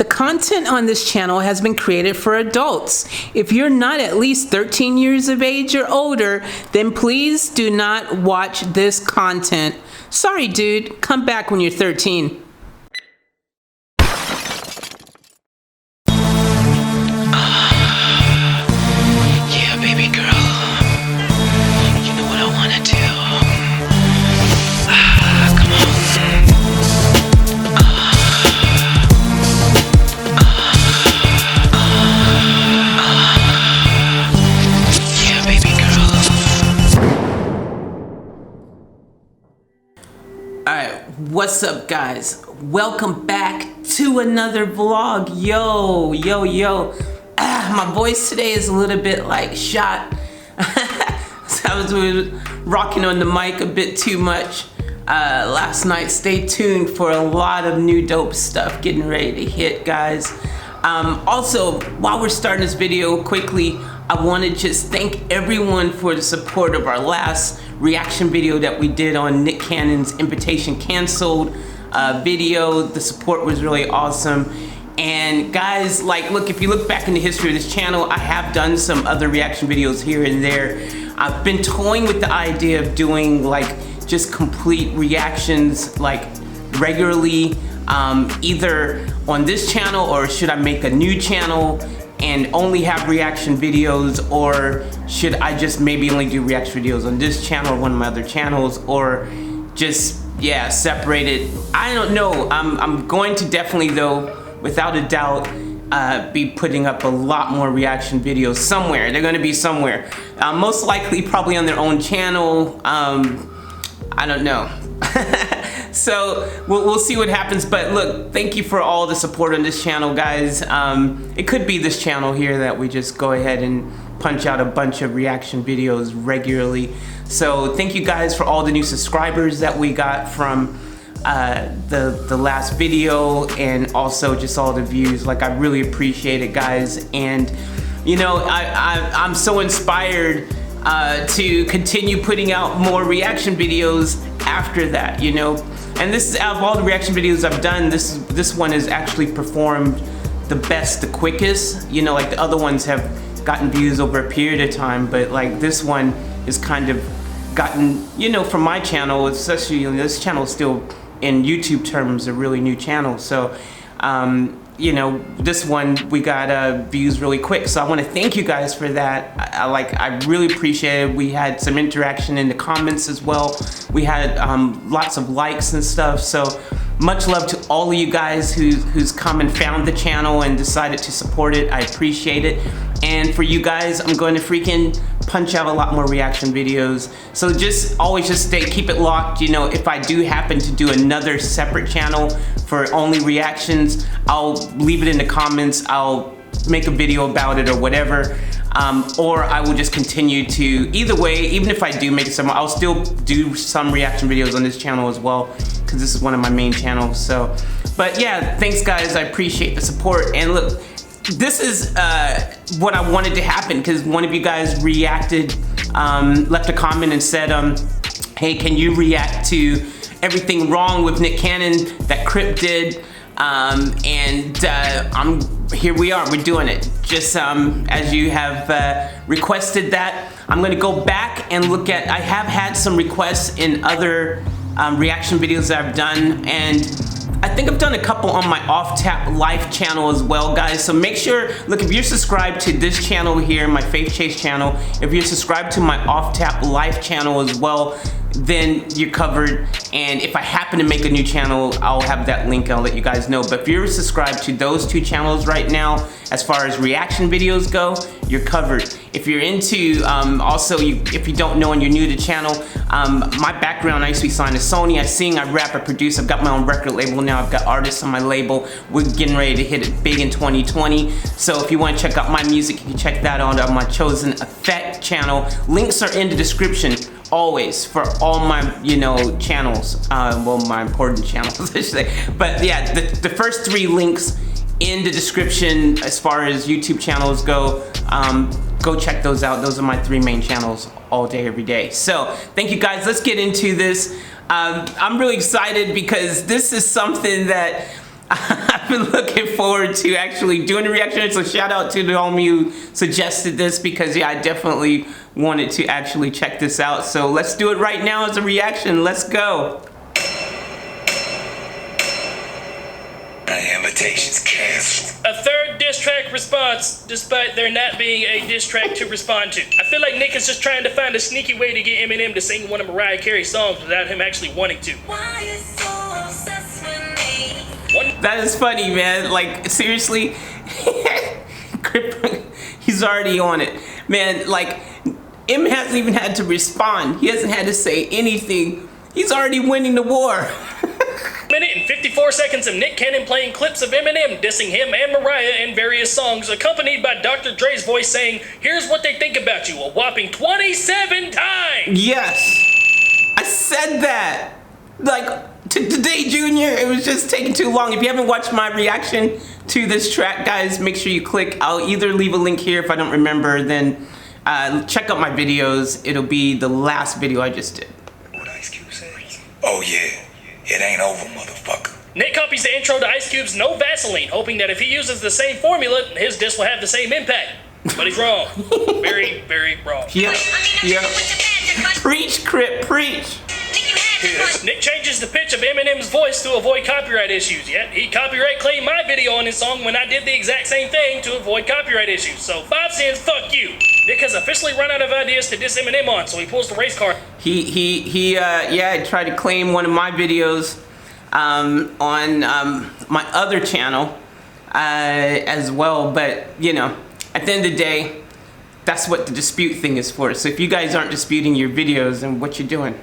The content on this channel has been created for adults. If you're not at least 13 years of age or older, then please do not watch this content. Sorry, dude. Come back when you're 13. Yeah, baby girl. You know what I wanna do. Come on. Yeah, baby girl. Alright, what's up, guys? Welcome back to another vlog. Yo. My voice today is a little bit like shot. So I was rocking on the mic a bit too much last night. Stay tuned for a lot of new dope stuff getting ready to hit, guys. Also, while we're starting this video quickly, I want to just thank everyone for the support of our last reaction video that we did on Nick Cannon's Invitation Canceled video. The support was really awesome. And guys, like, look, if you look back in the history of this channel, I have done some other reaction videos here and there. I've been toying with the idea of doing like just complete reactions like regularly, either on this channel, or should I make a new channel and only have reaction videos, or should I just maybe only do reaction videos on this channel or one of my other channels, or just, yeah, separate it. I don't know. I'm going to definitely, though, without a doubt, be putting up a lot more reaction videos somewhere. They're gonna be somewhere. Most likely probably on their own channel. I don't know. So we'll see what happens. But look, thank you for all the support on this channel, guys. It could be this channel here that we just go ahead and punch out a bunch of reaction videos regularly. So thank you guys for all the new subscribers that we got from the last video, and also just all the views. Like, I really appreciate it, guys. And you know, I'm so inspired to continue putting out more reaction videos after that, you know. And this is, out of all the reaction videos I've done, this one has actually performed the best, the quickest. You know, like the other ones have gotten views over a period of time, but like this one is kind of gotten, you know, from my channel, especially, you know, this channel is still in YouTube terms a really new channel. So you know, this one we got views really quick, so I want to thank you guys for that. I really appreciate it. We had some interaction in the comments as well. We had lots of likes and stuff, so much love to all of you guys who's come and found the channel and decided to support it. I appreciate it. And for you guys, I'm going to freaking punch out a lot more reaction videos. So just always just keep it locked. You know, if I do happen to do another separate channel for only reactions, I'll leave it in the comments. I'll make a video about it or whatever. Or I will just continue to, either way, even if I do make some, I'll still do some reaction videos on this channel as well, because this is one of my main channels. So, but yeah, thanks guys, I appreciate the support. And look, this is what I wanted to happen, because one of you guys reacted, left a comment and said, hey, can you react to everything wrong with Nick Cannon that Crip did? Here we are, we're doing it. Just as you have requested that, I'm gonna go back and look at, I have had some requests in other reaction videos that I've done, and I think I've done a couple on my OFFTAP Life channel as well, guys. So make sure, look, if you're subscribed to this channel here, my Faith Chase channel, if you're subscribed to my OFFTAP Life channel as well, then you're covered. And if I happen to make a new channel, I'll have that link, I'll let you guys know. But if you're subscribed to those two channels right now, as far as reaction videos go, you're covered. If you're into, also, if you don't know and you're new to the channel, my background, I used to be signed to Sony. I sing, I rap, I produce. I've got my own record label now. I've got artists on my label. We're getting ready to hit it big in 2020. So if you want to check out my music, you can check that out on my Chosen Effect channel. Links are in the description always for all my, you know, channels. Well, my important channels, I should say. But yeah, the first 3 links in the description as far as YouTube channels go, go check those out. Those are my 3 main channels all day, every day. So thank you guys. Let's get into this. I'm really excited because this is something that I've been looking forward to actually doing the reaction. So shout out to the homie who suggested this, because yeah, I definitely wanted to actually check this out. So let's do it right now as a reaction. Let's go. Invitations canceled. A third diss track response, despite there not being a diss track to respond to. I feel like Nick is just trying to find a sneaky way to get Eminem to sing one of Mariah Carey's songs without him actually wanting to. Why you so obsessed with me? That is funny, man. Like, seriously, he's already on it. Man, like, M hasn't even had to respond. He hasn't had to say anything. He's already winning the war. Minute and 54 seconds of Nick Cannon playing clips of Eminem dissing him and Mariah in various songs, accompanied by Dr. Dre's voice saying, "Here's what they think about you," a whopping 27 times! Yes, I said that. Like, today, Junior, it was just taking too long. If you haven't watched my reaction to this track, guys, make sure you click. I'll either leave a link here if I don't remember, then check out my videos. It'll be the last video I just did. What Ice Cube said? Oh yeah, it ain't over, motherfucker. Nick copies the intro to Ice Cube's No Vaseline, hoping that if he uses the same formula, his diss will have the same impact. But he's wrong. Very, very wrong. Yep, yep. Preach, Crip, preach. Nick changes the pitch of Eminem's voice to avoid copyright issues, yet he copyright claimed my video on his song when I did the exact same thing to avoid copyright issues. So 5 cents, fuck you. Nick has officially run out of ideas to diss Eminem on, so he pulls the race card. Yeah, tried to claim one of my videos on my other channel as well, but you know, at the end of the day, that's what the dispute thing is for. So if you guys aren't disputing your videos, then what you doing?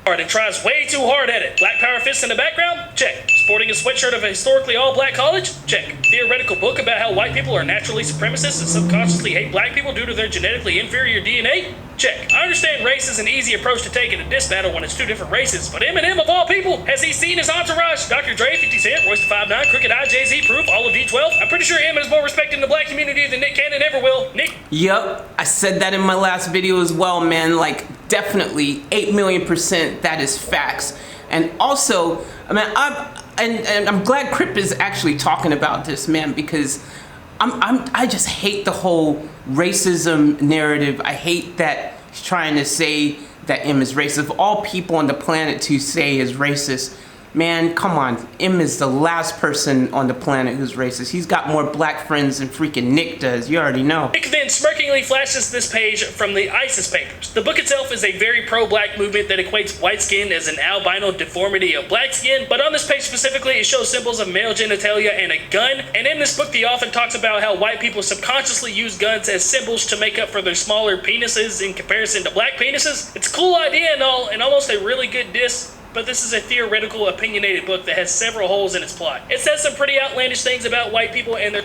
And tries way too hard at it. Black power fists in the background? Check. Sporting a sweatshirt of a historically all-black college? Check. Theoretical book about how white people are naturally supremacists and subconsciously hate black people due to their genetically inferior DNA? Check. I understand race is an easy approach to take in a diss battle when it's two different races, but Eminem of all people, has he seen his entourage? Dr. Dre, 50 Cent, Royce the 5'9", Crooked I, Jay-Z, Proof, all of D12? I'm pretty sure Em is more respected in the black community than Nick Cannon ever will. Nick? Yep, I said that in my last video as well, man. Like, definitely 8,000,000% that is facts. And also, I mean, I'm glad Crip is actually talking about this, man, because I just hate the whole racism narrative. I hate that he's trying to say that M is racist. Of all people on the planet to say is racist, man, come on. M is the last person on the planet who's racist. He's got more black friends than freaking Nick does. You already know. Nick then smirkingly flashes this page from the ISIS papers. The book itself is a very pro-black movement that equates white skin as an albino deformity of black skin, but on this page specifically, it shows symbols of male genitalia and a gun. And in this book, the author talks about how white people subconsciously use guns as symbols to make up for their smaller penises in comparison to black penises. It's a cool idea and all, and almost a really good diss. But this is a theoretical, opinionated book that has several holes in its plot. It says some pretty outlandish things about white people and their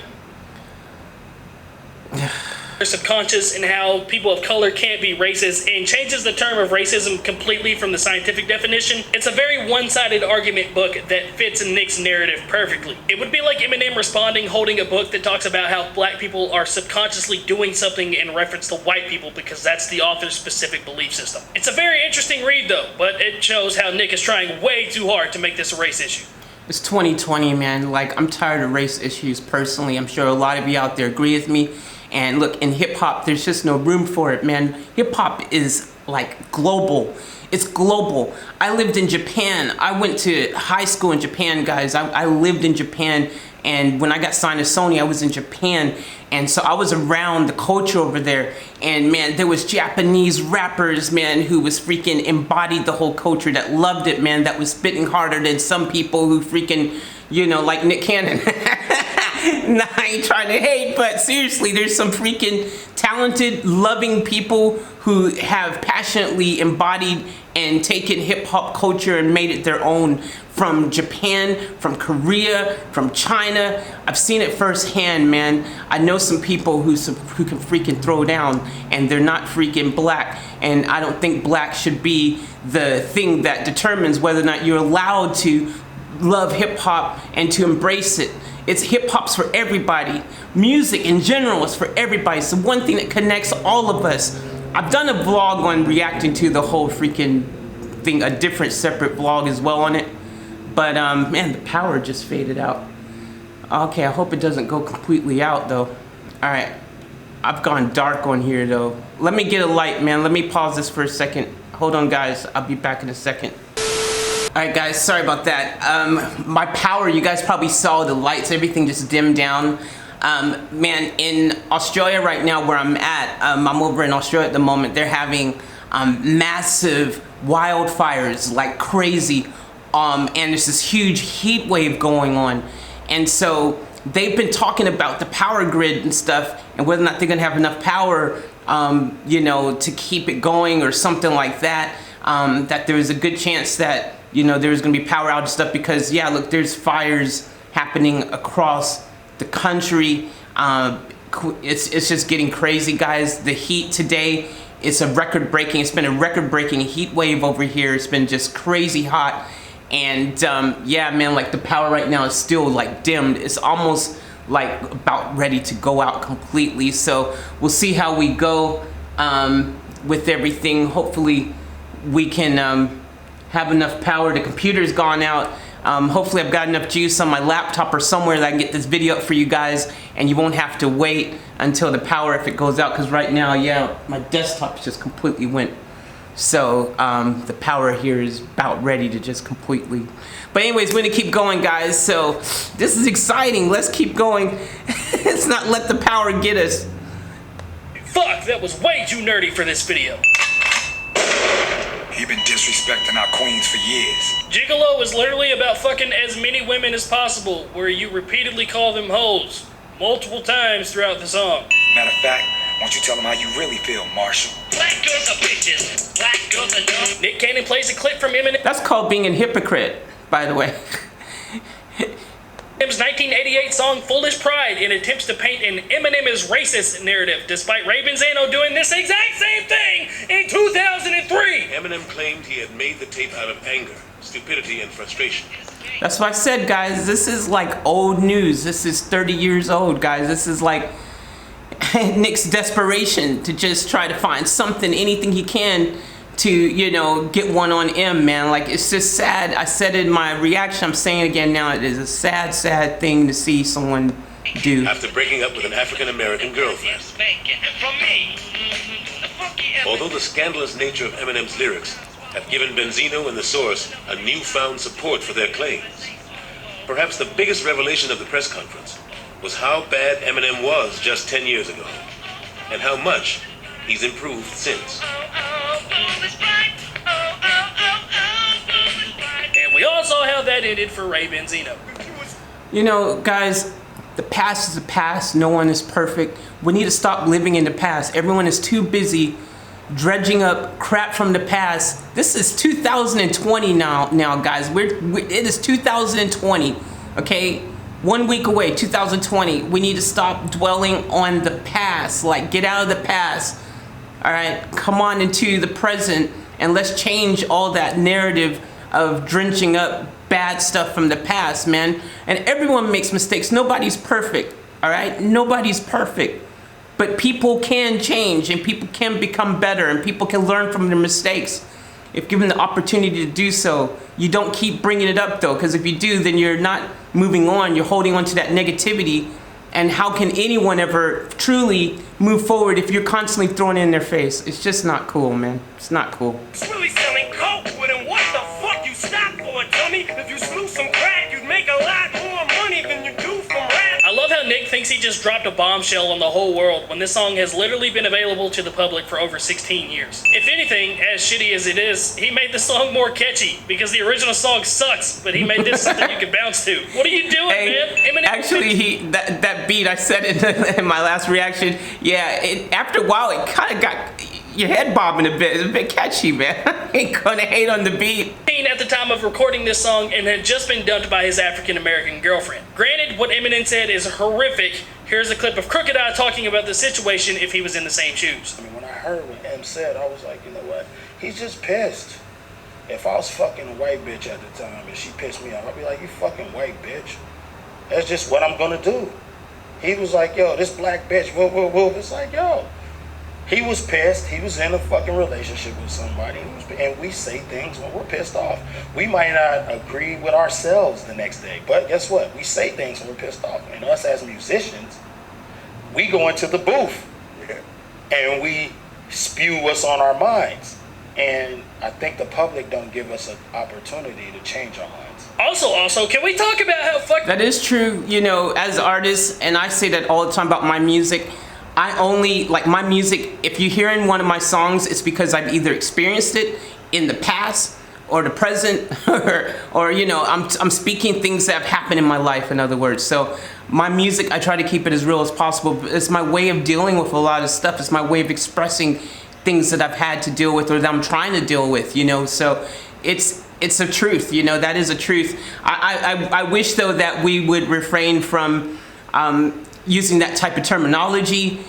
subconscious and how people of color can't be racist, and changes the term of racism completely from the scientific definition. It's a very one-sided argument book that fits in Nick's narrative perfectly. It would be like Eminem responding holding a book that talks about how black people are subconsciously doing something in reference to white people because that's the author's specific belief system. It's a very interesting read though, but it shows how Nick is trying way too hard to make this a race issue. It's 2020, man. Like, I'm tired of race issues personally. I'm sure a lot of you out there agree with me. And look, in hip-hop, there's just no room for it, man. Hip-hop is, like, global. It's global. I lived in Japan. I went to high school in Japan, guys. I lived in Japan, and when I got signed to Sony, I was in Japan. And so I was around the culture over there. And, man, there was Japanese rappers, man, who was freaking embodied the whole culture, that loved it, man, that was spitting harder than some people who freaking, you know, like Nick Cannon. Nah, I ain't trying to hate, but seriously, there's some freaking talented, loving people who have passionately embodied and taken hip-hop culture and made it their own. From Japan, from Korea, from China. I've seen it firsthand, man. I know some people who can freaking throw down, and they're not freaking black. And I don't think black should be the thing that determines whether or not you're allowed to love hip-hop and to embrace it. It's hip-hop's for everybody. Music in general is for everybody. It's the one thing that connects all of us. I've done a vlog on reacting to the whole freaking thing, a different separate vlog as well on it. But man, the power just faded out. Okay, I hope it doesn't go completely out though. All right, I've gone dark on here though. Let me get a light, man. Let me pause this for a second. Hold on, guys. I'll be back in a second. All right, guys, sorry about that. My power, you guys probably saw the lights, everything just dimmed down. Man, in Australia right now where I'm at, I'm over in Australia at the moment, they're having massive wildfires like crazy. And there's this huge heat wave going on. And so they've been talking about the power grid and stuff and whether or not they're gonna have enough power, you know, to keep it going or something like that. That there's a good chance that, you know, there's gonna be power outage stuff because, yeah, look, there's fires happening across the country. It's just getting crazy, guys. The heat today, it's been a record-breaking heat wave over here. It's been just crazy hot. And yeah, man, like the power right now is still like dimmed. It's almost like about ready to go out completely. So we'll see how we go with everything. Hopefully we can have enough power. The computer's gone out. Hopefully I've got enough juice on my laptop or somewhere that I can get this video up for you guys and you won't have to wait until the power if it goes out, because right now, yeah, my desktop just completely went. So the power here is about ready to just completely. But anyways, we're gonna keep going, guys. So this is exciting. Let's keep going. Let's not let the power get us. Fuck, that was way too nerdy for this video. He been disrespecting our queens for years. Gigolo is literally about fucking as many women as possible, where you repeatedly call them hoes multiple times throughout the song. Matter of fact, why don't you tell them how you really feel, Marshall? Black girls are bitches. Black girls are dumb. Nick Cannon plays a clip from Eminem. That's called being a hypocrite, by the way. Eminem's 1988 song Fullest Pride in attempts to paint an Eminem is racist narrative, despite Ray Benzino doing this exact same thing in 2003. Eminem claimed he had made the tape out of anger, stupidity, and frustration. That's what I said, guys. This is like old news. This is 30 years old, guys. This is like Nick's desperation to just try to find something, anything he can to, you know, get one on M, man. Like, it's just sad. I said it in my reaction. I'm saying it again now. It is a sad, sad thing to see someone do. After breaking up with an African-American girlfriend. From me. Although the scandalous nature of Eminem's lyrics have given Benzino and the Source a newfound support for their claims, perhaps the biggest revelation of the press conference was how bad Eminem was just 10 years ago, and how much he's improved since. And we all saw how that ended for Ray Benzino. You know, guys, the past is the past. No one is perfect. We need to stop living in the past. Everyone is too busy dredging up crap from the past. This is 2020 now guys. It is 2020, okay? 1 week away, 2020. We need to stop dwelling on the past. Like, get out of the past. All right, come on into the present, and let's change all that narrative of drenching up bad stuff from the past, man. And everyone makes mistakes. Nobody's perfect, all right? Nobody's perfect. But people can change, and people can become better, and people can learn from their mistakes if given the opportunity to do so. You don't keep bringing it up, though, because if you do, then you're not moving on. You're holding on to that negativity. And how can anyone ever truly move forward if you're constantly throwing it in their face? It's just not cool, man. It's not cool. It's really selling coke with him. What the fuck you stop for, dummy? If you slew some crack, you'd make a lot more money than you do from rap. I love how Nick thinks he just dropped a bombshell on the whole world when this song has literally been available to the public for over 16 years. If anything, as shitty as it is, he made the song more catchy because the original song sucks, but he made this something you could bounce to. What are you doing, man? Eminem Actually, that beat, I said it in my last reaction. Yeah, after a while, it kind of got your head bobbing a bit. It's a bit catchy, man. I ain't gonna hate on the beat. At the time of recording this song and had just been dumped by his African-American girlfriend. Granted, what Eminem said is horrific. Here's a clip of Crooked Eye talking about the situation if he was in the same shoes. I mean, when I heard what M said, I was like, you know what? He's just pissed. If I was fucking a white bitch at the time and she pissed me off, I'd be like, you fucking white bitch. That's just what I'm gonna do. He was like, yo, this black bitch, woo, woo, woo. It's like, yo, He was pissed. He was in a fucking relationship with somebody. And we say things when we're pissed off. We might not agree with ourselves the next day. But guess what? We say things when we're pissed off. And us as musicians, we go into the booth. And we spew what's on our minds. And I think the public don't give us an opportunity to change our minds. Also, can we talk about how fucking... That is true, you know, as artists, and I say that all the time about my music. I only, like my music, if you hear in one of my songs, it's because I've either experienced it in the past or the present, or you know, I'm speaking things that have happened in my life, in other words. So my music, I try to keep it as real as possible. It's my way of dealing with a lot of stuff. It's my way of expressing things that I've had to deal with or that I'm trying to deal with, you know. So it's a truth, you know, that is a truth. I wish though that we would refrain from using that type of terminology,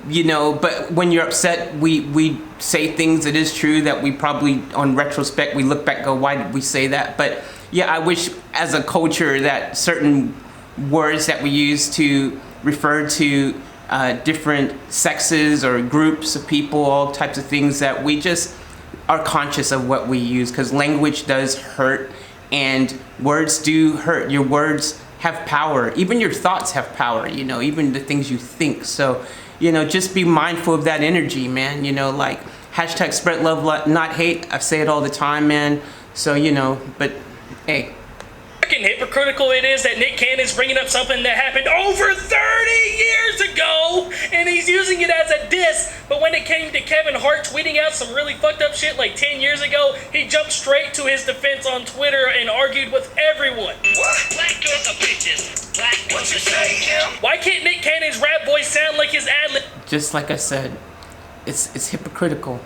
you know, but when you're upset, we say things. It is true that we probably, on retrospect, we look back and go, why did we say that? But yeah, I wish as a culture that certain words that we use to refer to different sexes or groups of people, all types of things, that we just are conscious of what we use, because language does hurt and words do hurt. Your words have power. Even your thoughts have power, you know, even the things you think. So, you know, just be mindful of that energy, man. You know, like hashtag spread love, not hate. I say it all the time, man. So, you know, but hey. Fucking hypocritical it is that Nick Cannon's bringing up something that happened over 30 years ago, and he's using it as a diss. But when it came to Kevin Hart tweeting out some really fucked up shit like 10 years ago, he jumped straight to his defense on Twitter and argued with everyone. What? Black girls are bitches. Black girls are shit. Why can't Nick Cannon's rap voice sound like his ad-lib? Just like I said, it's hypocritical.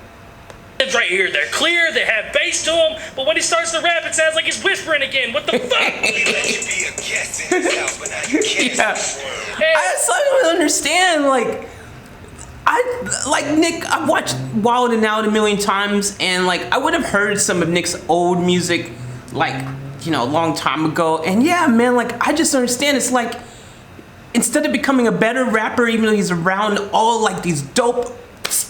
Right here, they're clear, they have bass to them, but when he starts to rap, it sounds like he's whispering again. What the fuck? We let you be a guest in this house, but now you can't. Yeah. I don't understand. Like Nick, I've watched Wild 'N Out a million times, and like I would have heard some of Nick's old music, like, you know, a long time ago. And yeah, man, like I just understand. It's like instead of becoming a better rapper, even though he's around all like these dope,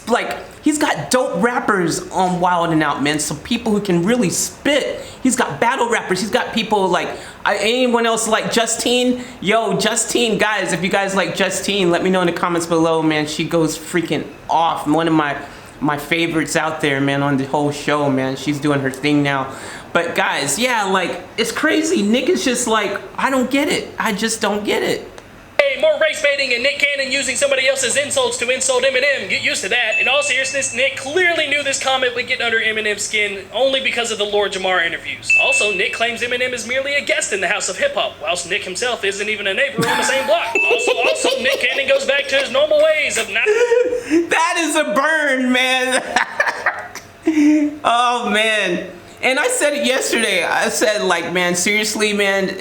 like he's got dope rappers on Wild 'N Out, man. Some people who can really spit. He's got battle rappers. He's got people like anyone else like Justine. Yo, Justine, guys, if you guys like Justine, let me know in the comments below, man. She goes freaking off. One of my favorites out there, man, on the whole show, man. She's doing her thing now. But guys, yeah, like it's crazy. Nick is just like, I don't get it. I just don't get it. Hey, more race baiting and Nick Cannon using somebody else's insults to insult Eminem. Get used to that. In all seriousness, Nick clearly knew this comment would get under Eminem's skin only because of the Lord Jamar interviews. Also, Nick claims Eminem is merely a guest in the House of Hip Hop, whilst Nick himself isn't even a neighbor on the same block. Also, Nick Cannon goes back to his normal ways of not... That is a burn, man. Oh, man. And I said it yesterday. I said, like, man, seriously, man...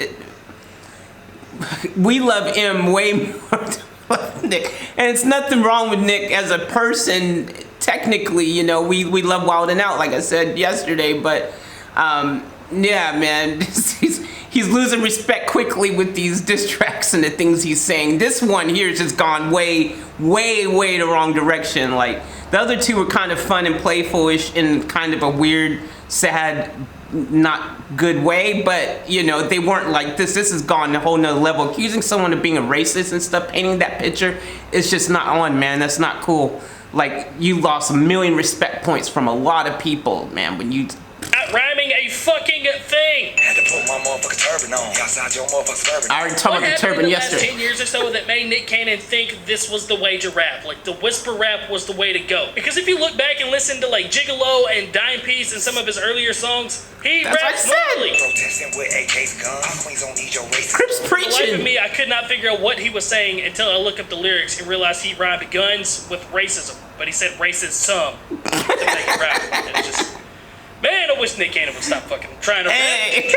We love him way more than Nick, and it's nothing wrong with Nick as a person. Technically, you know, we love Wild 'N Out, like I said yesterday. But yeah, man, he's losing respect quickly with these diss tracks and the things he's saying. This one here has just gone way the wrong direction. Like the other two were kind of fun and playful-ish in kind of a weird, sad, not good way, but you know, they weren't like this. This has gone a whole nother level. Accusing someone of being a racist and stuff, painting that picture, it's just not on, man. That's not cool. Like, you lost a million respect points from a lot of people, man, when you... Rhyming a fucking thing. Had to put my motherfucking turban on. Outside your motherfucking turban. I already talked about the turban yesterday. What happened in the last 10 years or so that made Nick Cannon think this was the way to rap? Like, the whisper rap was the way to go. Because if you look back and listen to, like, Gigolo and Dime Piece and some of his earlier songs, he raps normally. Protesting with AKs, guns. Our queens don't need your race. Crips For the life of preaching. me, I could not figure out what he was saying until I looked up the lyrics and realized he rhymed guns with racism. But he said racism to make it rap. And it's just... Man, I wish Nick Cannon would stop fucking trying to rap. Hey,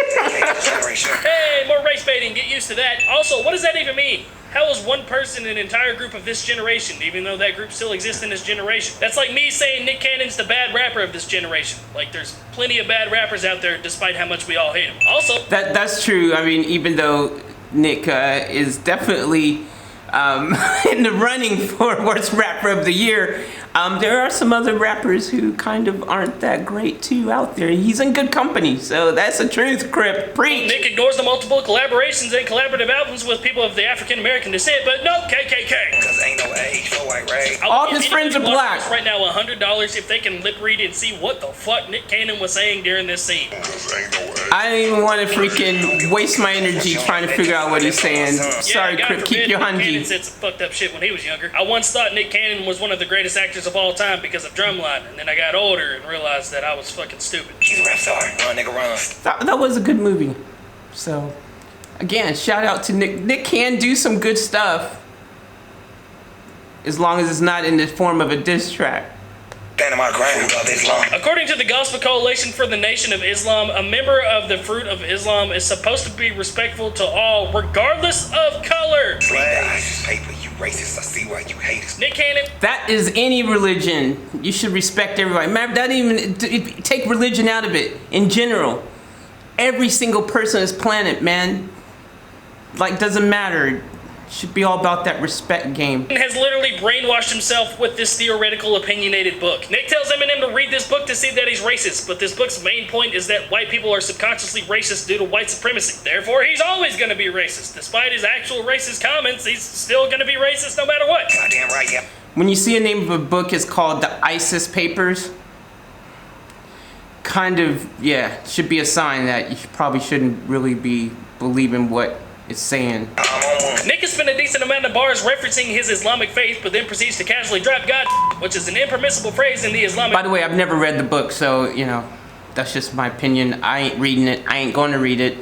more race baiting, get used to that. Also, what does that even mean? How is one person an entire group of this generation, even though that group still exists in this generation? That's like me saying Nick Cannon's the bad rapper of this generation. Like, there's plenty of bad rappers out there, despite how much we all hate him. Also... That's true. I mean, even though Nick is definitely in the running for worst rapper of the year. There are some other rappers who kind of aren't that great too out there. He's in good company, so that's the truth, Crip. Preach. Nick ignores the multiple collaborations and collaborative albums with people of the African American descent, but no KKK. Cause ain't no age for white race. All his friends are black. Right now, $100 if they can lip read and see what the fuck Nick Cannon was saying during this scene. I don't even want to freaking waste my energy trying to figure out what he's saying. Sorry, God Crip, forbid keep your Nick Cannon hungy. said some fucked up shit when he was younger. I once thought Nick Cannon was one of the greatest actors of all time because of Drumline, and then I got older and realized that I was fucking stupid. He's a rap star. Run, nigga, run. That was a good movie. So, again, shout out to Nick. Nick can do some good stuff as long as it's not in the form of a diss track. Standing my ground all this long. According to the Gospel Coalition for the Nation of Islam, a member of the Fruit of Islam is supposed to be respectful to all, regardless of color. Read the ISIS paper, you racist. I see why you hate us. Nick Cannon. That is any religion. You should respect everybody. Man, that even take religion out of it. In general, every single person on this planet, man, like doesn't matter. Should be all about that respect game. Has literally brainwashed himself with this theoretical, opinionated book. Nick tells Eminem to read this book to see that he's racist, but this book's main point is that white people are subconsciously racist due to white supremacy. Therefore, he's always gonna be racist. Despite his actual racist comments, he's still gonna be racist no matter what. Goddamn right, yeah. When you see a name of a book is called The ISIS Papers, kind of, yeah, should be a sign that you probably shouldn't really be believing what it's saying. Nick has spent a decent amount of bars referencing his Islamic faith, but then proceeds to casually drop God, which is an impermissible phrase in the Islamic. By the way, I've never read the book, so, you know, that's just my opinion. I ain't reading it. I ain't going to read it.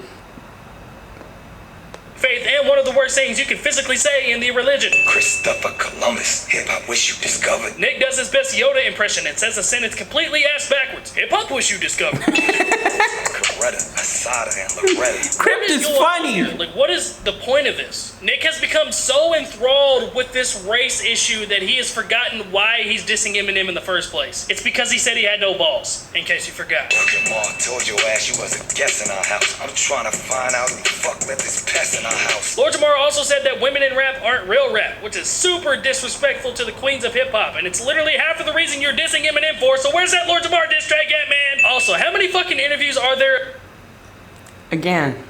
Faith, and one of the worst things you can physically say in the religion. Christopher Columbus. Hip-hop wish you discovered. Nick does his best Yoda impression and says a sentence completely ass backwards. Hip-hop wish you discovered. Coretta, Asada, and Loretta. Crypt is funny. Like, what is the point of this? Nick has become so enthralled with this race issue that he has forgotten why he's dissing Eminem in the first place. It's because he said he had no balls, in case you forgot. Look, your mom told your ass you was a guest in our house. I'm trying to find out who the fuck let this pest in our house. Lord Jamar also said that women in rap aren't real rap, which is super disrespectful to the queens of hip-hop, and it's literally half of the reason you're dissing Eminem for, so where's that Lord Jamar diss track at, man? Also, how many fucking interviews are there Again.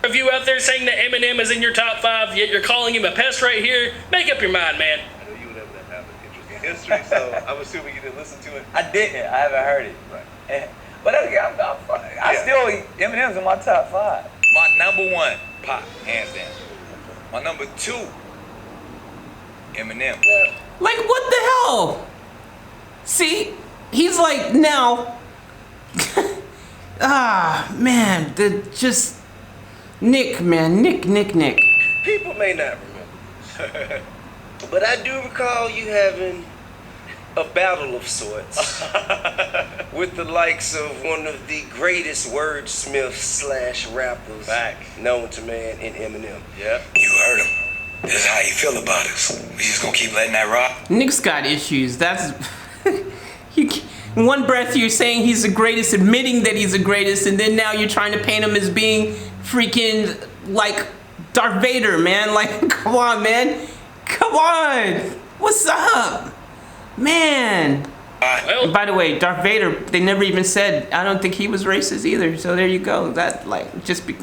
of you out there saying that Eminem is in your top 5, yet you're calling him a pest right here? Make up your mind, man. I know you would have an interesting history, so I'm assuming you didn't listen to it. I didn't. I haven't heard it. Right. But I still, Eminem's in my top 5. My number 1, Pop, hands down. My number 2, Eminem. Like, what the hell? See, he's like, now, man, Nick, man, Nick. People may not remember, but I do recall you having a battle of sorts with the likes of one of the greatest wordsmiths / rappers known to man in Eminem. Yeah. You heard him. This is how you feel about us. We just gonna keep letting that rock? Nick's got issues. That's in one breath you're saying he's the greatest, admitting that he's the greatest, and then now you're trying to paint him as being freaking like Darth Vader, man. Like, come on, man. Come on. What's up, man? And by the way, Darth Vader, they never even said, I don't think he was racist either. So there you go. That, like, just be...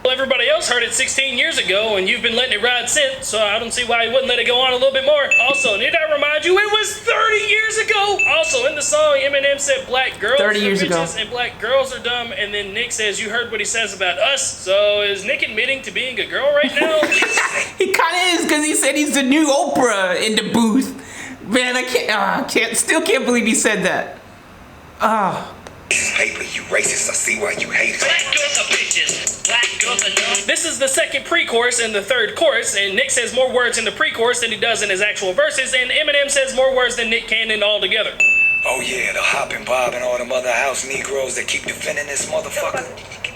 Well, everybody else heard it 16 years ago, and you've been letting it ride since, so I don't see why you wouldn't let it go on a little bit more. Also, need I remind you, it was 30 years ago! Also, in the song, Eminem said black girls 30 are years ago. bitches and black girls are dumb, and then Nick says, you heard what he says about us, so is Nick admitting to being a girl right now? He kind of is, because he said he's the new Oprah in the booth. Man, I still can't believe he said that. This paper, you racist. I see why you hate us. Black girls are bitches. Black girls are dumb. This is the second pre-chorus and the third chorus, and Nick says more words in the pre-chorus than he does in his actual verses, and Eminem says more words than Nick Cannon altogether. Oh yeah, the Hop and Bob and all them other house Negroes that keep defending this motherfucker.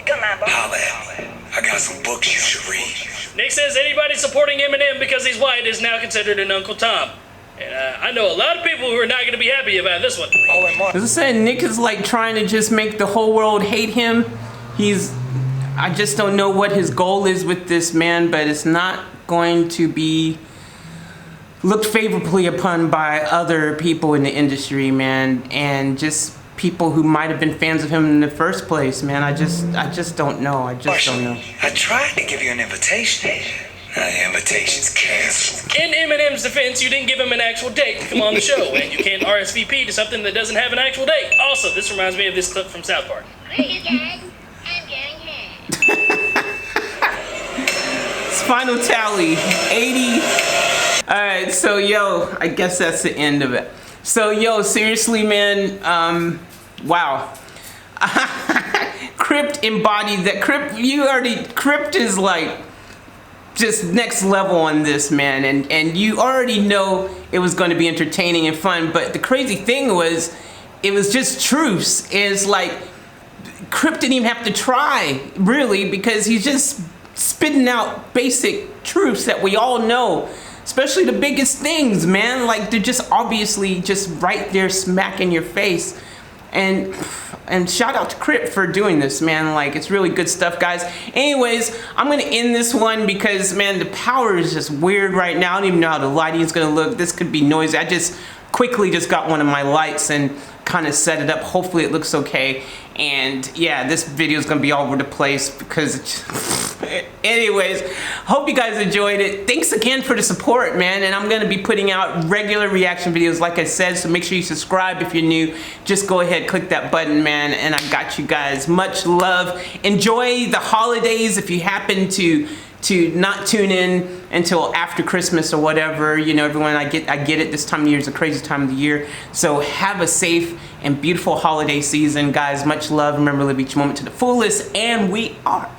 Holla at me. I got some books you should read. Nick says anybody supporting Eminem because he's white is now considered an Uncle Tom. And I know a lot of people who are not going to be happy about this one. As I said, Nick is like trying to just make the whole world hate him. I just don't know what his goal is with this, man, but it's not going to be looked favorably upon by other people in the industry, man, and just people who might have been fans of him in the first place, man. I just don't know. I just don't know. I tried to give you an invitation. The invitation's canceled. In Eminem's defense, you didn't give him an actual date to come on the show, and you can't RSVP to something that doesn't have an actual date. Also, this reminds me of this clip from South Park. Hey, you guys, I'm getting hit. Final tally, 80. All right, so yo, I guess that's the end of it. So yo, seriously, man, wow. Crypt embodied that. Crypt is like just next level on this, man, and you already know it was going to be entertaining and fun, but the crazy thing was, it was just truths. It's like, Crypt didn't even have to try, really, because he's just spitting out basic truths that we all know, especially the biggest things, man. Like, they're just obviously just right there smack in your face. And shout out to Crypt for doing this, man. Like, it's really good stuff, guys. Anyways, I'm gonna end this one because, man, the power is just weird right now. I don't even know how the lighting is gonna look. This could be noisy. I just quickly got one of my lights and kind of set it up. Hopefully it looks okay. And yeah, this video is gonna be all over the place because anyways, hope you guys enjoyed it. Thanks again for the support, man, and I'm gonna be putting out regular reaction videos like I said, so make sure you subscribe if you're new. Just go ahead, click that button, man, and I got you guys. Much love. Enjoy the holidays. If you happen to not tune in until after Christmas or whatever, you know, everyone, I get it, this time of year is a crazy time of the year. So have a safe and beautiful holiday season, guys. Much love. Remember, live each moment to the fullest, and we are